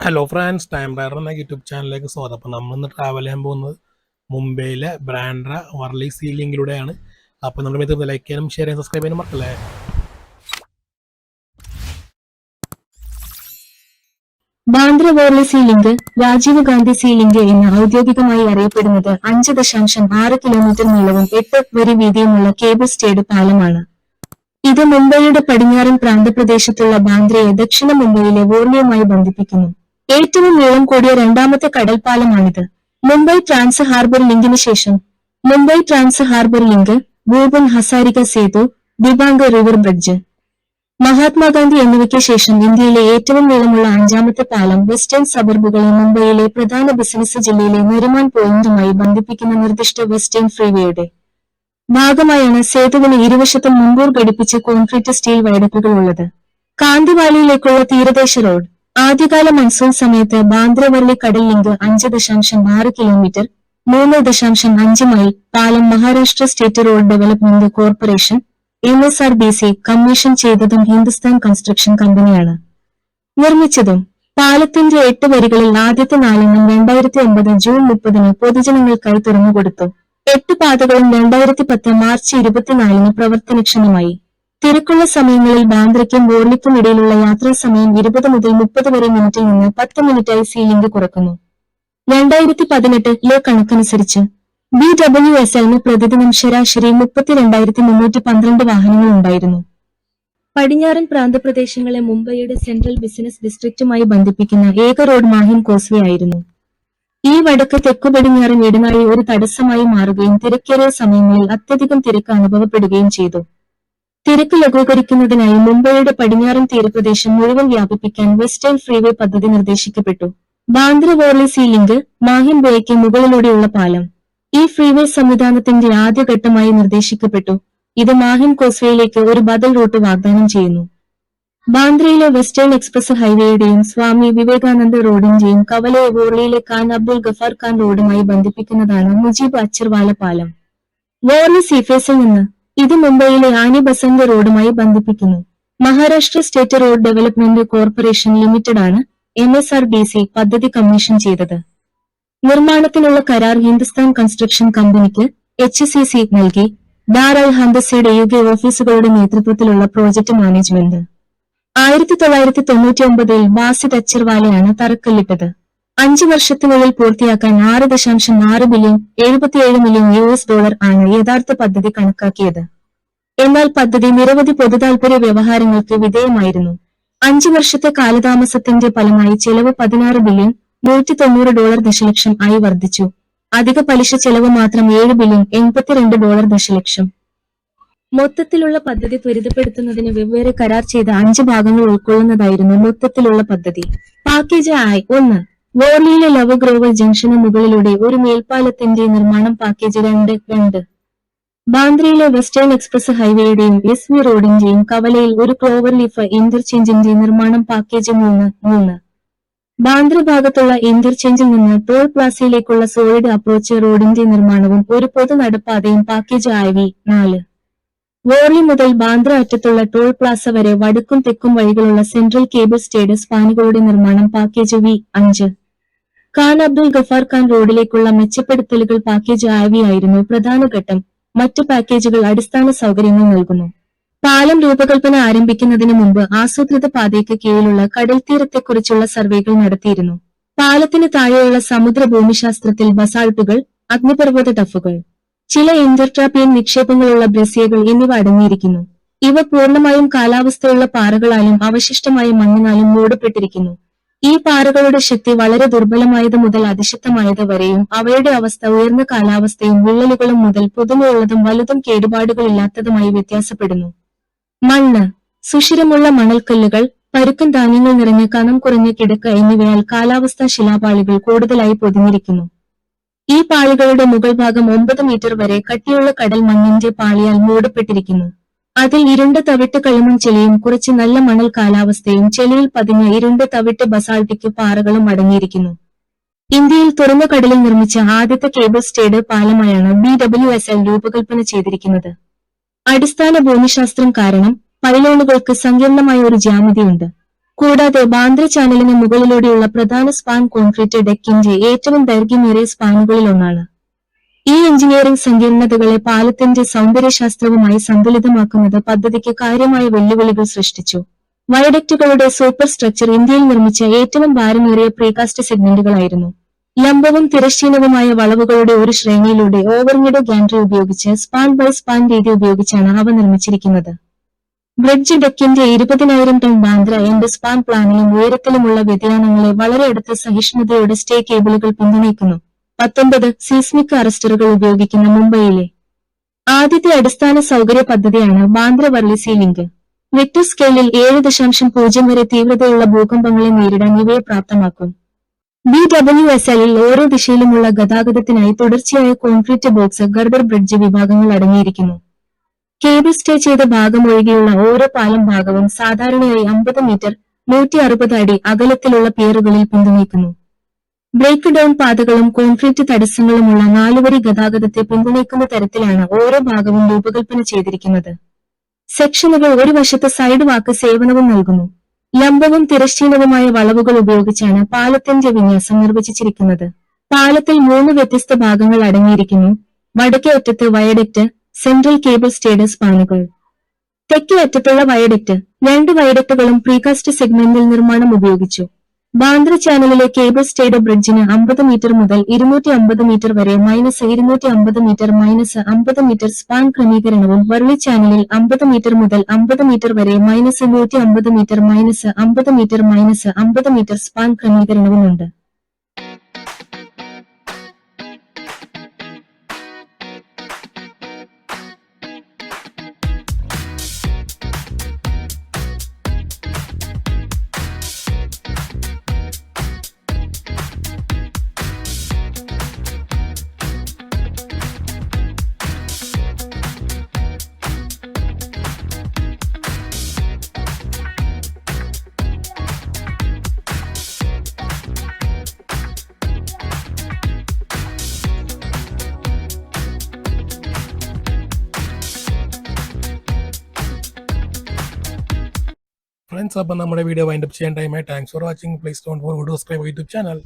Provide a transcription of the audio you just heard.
Hello France, time rider എന്ന YouTube ചാനലിലേക്ക് സ്വാഗതം. അപ്പോൾ നമ്മളിന്ന് ട്രാവൽ ചെയ്യാൻ പോകുന്നത് മുംബൈയിലെ ബ്രാൻഡ്ര വർലി സീലിംഗിലൂടെയാണ്. അപ്പോൾ നമ്മുടെ ഇത് ലൈക്ക് ചെയ്യാനും ഷെയർ ചെയ്യാനും സബ്സ്ക്രൈബ് ചെയ്യാനും മറക്കല്ലേ. ബാന്ദ്ര വർലി സീലിംഗ്, രാജീവ് ഗാന്ധി സീലിംഗ് എന്ന് ഔദ്യോഗികമായി അറിയപ്പെടുന്നത് 5.6 കിലോമീറ്റർ നീളവും 8 വരി വീതിയുമുള്ള കേബിൾ സ്റ്റേഡ് പാലമാണ്. ഇത് മുംബൈയുടെ പടിഞ്ഞാറൻ പ്രാന്തപ്രദേശത്തുള്ള ബാന്ദ്രയെ ദക്ഷിണ മുംബൈയിലെ വോർലിയുമായി ബന്ധിപ്പിക്കുന്നു. ഏറ്റവും നീളം കൂടിയ രണ്ടാമത്തെ കടൽപ്പാലമാണിത്. മുംബൈ ട്രാൻസ് ഹാർബർ ലിങ്കിന് ശേഷം Mumbai trans harbour link, Bhupen Hazarika Setu, Dibang river bridge, Mahatma Gandhi എന്നിവയ്ക്ക് ശേഷം ഇന്ത്യയിലെ ഏറ്റവും നീളമുള്ള അഞ്ചാമത്തെ പാലം വെസ്റ്റേൺ സബർബുകളെ മുംബൈയിലെ പ്രധാന ബിസിനസ് ജില്ലയിലെ നരിമാൻ പോയിന്റുമായി ബന്ധിപ്പിക്കുന്ന നിർദ്ദിഷ്ട വെസ്റ്റേൺ ഫ്രീവേയുടെ ഭാഗമായാണ് സേതുവിന് ഇരുവശത്തും മുൻകൂർ ഘടിപ്പിച്ച കോൺക്രീറ്റ് സ്റ്റീൽ വയഡക്റ്റുകൾ ഉള്ളത്. കാന്തിവാലിയിലേക്കുള്ള തീരദേശ റോഡ്. ആദ്യകാല മൺസൂൺ സമയത്ത് ബാന്ദ്ര വർലി കടൽ ലിങ്ക് 5.6 കിലോമീറ്റർ 3.5 മൈൽ പാലം Maharashtra state road development corporation MSRDC commission ചെയ്തതും ഹിന്ദുസ്ഥാൻ കൺസ്ട്രക്ഷൻ കമ്പനിയാണ് നിർമ്മിച്ചതും. പാലത്തിന്റെ 8 വരികളിൽ ആദ്യത്തെ 4 2009 ജൂൺ 30 പൊതുജനങ്ങൾക്കായി തുറന്നുകൊടുത്തു. 8 പാതകളും 2010 മാർച്ച് 24 പ്രവർത്തനക്ഷമമായി. തിരക്കുള്ള സമയങ്ങളിൽ ബാന്ദ്രയ്ക്കും വോർലിക്കും ഇടയിലുള്ള യാത്രാസമയം 20 മുതൽ 30 വരെ മിനിറ്റിൽ നിന്ന് 10 മിനിറ്റായി സീലിംഗ് കുറക്കുന്നു. 2018 കണക്കനുസരിച്ച് BWSLന് പ്രതിദിനം ശരാശരി 32,312 വാഹനങ്ങൾ ഉണ്ടായിരുന്നു. പടിഞ്ഞാറൻ പ്രാന്തപ്രദേശങ്ങളെ മുംബൈയുടെ സെൻട്രൽ ബിസിനസ് ഡിസ്ട്രിക്റ്റുമായി ബന്ധിപ്പിക്കുന്ന ഏക റോഡ് മാഹിം കോസ്വേ ആയിരുന്നു. ഈ വടക്ക് തെക്കു പടിഞ്ഞാറൻ ഇടനാഴി ഒരു തടസ്സമായി മാറുകയും തിരക്കേറിയ സമയങ്ങളിൽ അത്യധികം തിരക്ക് അനുഭവപ്പെടുകയും ചെയ്തു. തിരക്ക് ലഘൂകരിക്കുന്നതിനായി മുംബൈയുടെ പടിഞ്ഞാറൻ തീരപ്രദേശം മുഴുവൻ വ്യാപിപ്പിക്കാൻ വെസ്റ്റേൺ ഫ്രീവേ പദ്ധതി നിർദ്ദേശിക്കപ്പെട്ടു. ബാന്ദ്ര വർലി സീലിംഗ്, മാഹിം ബേയ്ക്ക് മുകളിലൂടെയുള്ള പാലം ഈ ഫ്രീവേ സംവിധാനത്തിന്റെ ആദ്യഘട്ടമായി നിർദ്ദേശിക്കപ്പെട്ടു. ഇത് മാഹിം കോസ്വേയിലേക്ക് ഒരു ബദൽ റൂട്ട് വാഗ്ദാനം ചെയ്യുന്നു. ബാന്ദ്രയിലെ വെസ്റ്റേൺ എക്സ്പ്രസ് ഹൈവേയുടെയും സ്വാമി വിവേകാനന്ദ റോഡിന്റെയും കവലയെ വോർലിയിലെ ഖാൻ അബ്ദുൽ ഗഫാർ ഖാൻ റോഡുമായി ബന്ധിപ്പിക്കുന്നതാണ് മുജീബ് അച്ചർവാല പാലം. വോർലി സീഫേസിൽ നിന്ന് ഇത് മുംബൈയിലെ ആനി ബസന്ത് റോഡുമായി ബന്ധിപ്പിക്കുന്നു. Maharashtra state road development corporation limited ആണ് MSRDC പദ്ധതി കമ്മീഷൻ ചെയ്തത്. നിർമ്മാണത്തിനുള്ള കരാർ ഹിന്ദുസ്ഥാൻ കൺസ്ട്രക്ഷൻ കമ്പനിക്ക് HCC നൽകി. ദാർ അൽ ഹന്ദസയുടെ UK ഓഫീസുകളുടെ നേതൃത്വത്തിലുള്ള പ്രോജക്ട് മാനേജ്മെന്റ് 1999 ബാസിദ് അച്ചർവാലയാണ് തറക്കല്ലിട്ടത്. 5 വർഷത്തിനുള്ളിൽ പൂർത്തിയാക്കാൻ 6.6 ബില്യൺ $77 മില്യൺ ആണ് യഥാർത്ഥ പദ്ധതി കണക്കാക്കിയത്. എന്നാൽ പദ്ധതി നിരവധി പൊതുതാൽപര്യ വ്യവഹാരങ്ങൾക്ക് വിധേയമായിരുന്നു. 5 വർഷത്തെ കാലതാമസത്തിന്റെ ഫലമായി ചെലവ് $16 ബില്യൺ $190 ദശലക്ഷം ആയി വർദ്ധിച്ചു. അധിക പലിശ ചെലവ് മാത്രം $7 ബില്യൺ $82 ദശലക്ഷം. മൊത്തത്തിലുള്ള പദ്ധതി ത്വരിതപ്പെടുത്തുന്നതിന് വെവ്വേറെ കരാർ ചെയ്ത 5 ഭാഗങ്ങൾ ഉൾക്കൊള്ളുന്നതായിരുന്നു മൊത്തത്തിലുള്ള പദ്ധതി. പാക്കേജ് ആയി 1. വോർലിയിലെ ലവ് ഗ്രോവർ ജംഗ്ഷന് മുകളിലൂടെ ഒരു മേൽപ്പാലത്തിന്റെ നിർമ്മാണം. പാക്കേജ് 2. ബാന്ദ്രയിലെ വെസ്റ്റേൺ എക്സ്പ്രസ് ഹൈവേയുടെയും SV റോഡിന്റെയും കവലയിൽ ഒരു ക്ലോവർ ലീഫ് ഇന്റർചേഞ്ചിന്റെ നിർമ്മാണം. പാക്കേജ് 3. ബാന്ദ്ര ഭാഗത്തുള്ള ഇന്റർചേഞ്ചിൽ നിന്ന് ടോൾ പ്ലാസയിലേക്കുള്ള സോളിഡ് അപ്രോച്ച് റോഡിന്റെ നിർമ്മാണവും ഒരു പൊതു നടപ്പാതയും. പാക്കേജ് ആയി 4. വോർലി മുതൽ ബാന്ദ്ര അറ്റത്തുള്ള ടോൾ പ്ലാസ വരെ വടക്കും തെക്കും വഴികളുള്ള സെൻട്രൽ കേബിൾ സ്റ്റേഡ് സ്പാനുകളുടെ നിർമ്മാണം. പാക്കേജ് 5. ഖാൻ അബ്ദുൽ ഗഫാർ ഖാൻ റോഡിലേക്കുള്ള മെച്ചപ്പെടുത്തലുകൾ. പാക്കേജ് ആയിരുന്നു പ്രധാന ഘട്ടം. മറ്റു പാക്കേജുകൾ അടിസ്ഥാന സൗകര്യങ്ങൾ നൽകുന്നു. പാലം രൂപകൽപ്പന ആരംഭിക്കുന്നതിന് മുമ്പ് ആസൂത്രിത പാതയ്ക്ക് കീഴിലുള്ള കടൽത്തീരത്തെക്കുറിച്ചുള്ള സർവേകൾ നടത്തിയിരുന്നു. പാലത്തിന് താഴെയുള്ള സമുദ്ര ഭൂമിശാസ്ത്രത്തിൽ ബസാൾട്ടുകൾ, അഗ്നിപർവ്വത ടഫുകൾ, ചില ഇന്റർട്രാപ്പിയൻ നിക്ഷേപങ്ങളുള്ള ബ്രസിയകൾ എന്നിവ അടങ്ങിയിരിക്കുന്നു. ഇവ പൂർണ്ണമായും കാലാവസ്ഥയുള്ള പാറകളാലും അവശിഷ്ടമായ മണ്ണിനാലും മൂടപ്പെട്ടിരിക്കുന്നു. ഈ പാറകളുടെ ശക്തി വളരെ ദുർബലമായത് മുതൽ അതിശക്തമായത് വരെയും അവയുടെ അവസ്ഥ ഉയർന്ന കാലാവസ്ഥയും വിള്ളലുകളും മുതൽ പുതുമയുള്ളതും വലുതും കേടുപാടുകളില്ലാത്തതുമായി വ്യത്യാസപ്പെടുന്നു. മണ്ണ്, സുഷിരമുള്ള മണൽക്കല്ലുകൾ, പരുക്കൻ ധാന്യങ്ങൾ നിറഞ്ഞ കനം കുറഞ്ഞ കിടക്ക എന്നിവയാൽ കാലാവസ്ഥാ ശിലാപാളികൾ കൂടുതലായി പൊതിഞ്ഞിരിക്കുന്നു. ഈ പാളികളുടെ മുകൾ ഭാഗം 9 മീറ്റർ വരെ കട്ടിയുള്ള കടൽ മണ്ണിന്റെ പാളിയാൽ മൂടപ്പെട്ടിരിക്കുന്നു. അതിൽ ഇരുണ്ട തവിട്ട് കളിമൺ ചെളിയും കുറച്ച് നല്ല മണൽ കാലാവസ്ഥയും ചെളിയിൽ പതിഞ്ഞ ഇരുണ്ട തവിട്ട് ബസാൾട്ടിക് പാറകളും അടങ്ങിയിരിക്കുന്നു. ഇന്ത്യയിൽ തുറന്ന കടലിൽ നിർമ്മിച്ച ആദ്യത്തെ കേബിൾ സ്റ്റേഡ് പാലമായാണ് BWSL രൂപകൽപ്പന ചെയ്തിരിക്കുന്നത്. അടിസ്ഥാന ഭൂമിശാസ്ത്രം കാരണം പൈലോണുകൾക്ക് സങ്കീർണമായ ഒരു ജ്യാമിതിയുണ്ട്. കൂടാതെ ബാന്ദ്ര ചാനലിന് മുകളിലൂടെയുള്ള പ്രധാന സ്പാൻ കോൺക്രീറ്റ് ഡെക്കിന്റെ ഏറ്റവും ദൈർഘ്യമേറിയ സ്പാനുകളിലൊന്നാണ്. ഈ എഞ്ചിനീയറിംഗ് സങ്കീർണതകളെ പാലത്തിന്റെ സൗന്ദര്യശാസ്ത്രവുമായി സന്തുലിതമാക്കുന്നത് പദ്ധതിക്ക് കാര്യമായ വെല്ലുവിളികൾ സൃഷ്ടിച്ചു. വയഡക്റ്റുകളുടെ സൂപ്പർ സ്ട്രക്ചർ ഇന്ത്യയിൽ നിർമ്മിച്ച ഏറ്റവും ഭാരമേറിയ പ്രീകാസ്റ്റ് സെഗ്മെന്റുകളായിരുന്നു. ലംബവും തിരശ്ചീനവുമായ വളവുകളുടെ ഒരു ശ്രേണിയിലൂടെ ഓവർഹെഡ് ഗാൻട്രി ഉപയോഗിച്ച് സ്പാൻ ബൈ സ്പാൻ രീതി ഉപയോഗിച്ചാണ് അവ നിർമ്മിച്ചിരിക്കുന്നത്. ബ്രിഡ്ജ് ഡെക്കിന്റെ 20,000 ടൺ ബാന്ദ്ര എൻഡ് സ്പാൻ പ്ലാനിലും ഉയരത്തിലുമുള്ള വ്യതിയാനങ്ങളെ വളരെ അടുത്ത സഹിഷ്ണുതയോടെ സ്റ്റേ കേബിളുകൾ പിന്തുണയ്ക്കുന്നു. 19 സീസ്മിക് അറസ്റ്ററുകൾ ഉപയോഗിക്കുന്ന മുംബൈയിലെ ആദ്യത്തെ അടിസ്ഥാന സൗകര്യ പദ്ധതിയാണ് ബാന്ദ്ര വർലി സീലിംഗ്. റിക്ടർ സ്കെയിലിൽ 7.0 വരെ തീവ്രതയുള്ള ഭൂകമ്പങ്ങളെ നേരിടാൻ ഇവയെ പ്രാപ്തമാക്കും. BWSL-ൽ ഓരോ ദിശയിലുമുള്ള ഗതാഗതത്തിനായി തുടർച്ചയായ കോൺക്രീറ്റ് ബോക്സ് ഗർഡർ ബ്രിഡ്ജ് വിഭാഗങ്ങൾ അടങ്ങിയിരിക്കുന്നു. കേബിൾ സ്റ്റേ ചെയ്ത ഭാഗം ഒഴികെയുള്ള ഓരോ പാലം ഭാഗവും സാധാരണയായി 50 മീറ്റർ 160 അടി അകലത്തിലുള്ള പിയറുകളിൽ പിന്തുണയ്ക്കുന്നു. ബ്രേക്ക് ഡൌൺ പാതകളും കോൺക്രീറ്റ് തടസ്സങ്ങളുമുള്ള 4 വരി ഗതാഗതത്തെ പിന്തുണയ്ക്കുന്ന തരത്തിലാണ് ഓരോ ഭാഗവും രൂപകൽപ്പന ചെയ്തിരിക്കുന്നത്. സെക്ഷനുകൾ ഒരു വശത്ത് സൈഡ് വാക്ക് സേവനവും നൽകുന്നു. ലംബവും തിരശ്ചീനവുമായ വളവുകൾ ഉപയോഗിച്ചാണ് പാലത്തിന്റെ വിന്യാസം നിർവചിച്ചിരിക്കുന്നത്. പാലത്തിൽ 3 വ്യത്യസ്ത ഭാഗങ്ങൾ അടങ്ങിയിരിക്കുന്നു. വടക്കേ അറ്റത്ത് വയഡക്റ്റ്, സെൻട്രൽ കേബിൾ സ്റ്റേഡ് സ്പാനുകൾ. തെക്കേ അറ്റത്തുള്ള വയഡക്റ്റ്. 2 വയഡക്റ്റുകളും പ്രീകാസ്റ്റ് സെഗ്മെന്റിൽ നിർമ്മാണം ഉപയോഗിച്ചു. ബാന്ദ്ര ചാനലിലെ കേബിൾ സ്റ്റേഡ് ബ്രിഡ്ജിന് 50 മീറ്റർ മുതൽ 250 മീറ്റർ വരെ -250 മീറ്റർ -50 മീറ്റർ സ്പാൻ ക്രമീകരണവും വർലി ചാനലിൽ 50 മീറ്റർ മുതൽ 50 മീറ്റർ വരെ -150 മീറ്റർ -50 മീറ്റർ -50 മീറ്റർ സ്പാൻ ക്രമീകരണവുമുണ്ട്. ഫ്രണ്ട്സ്, അപ്പം നമ്മുടെ വീഡിയോ വൈൻഡപ്പ് ചെയ്യാൻ ടൈമായി. Thanks for watching. Please don't forget to subscribe YouTube channel.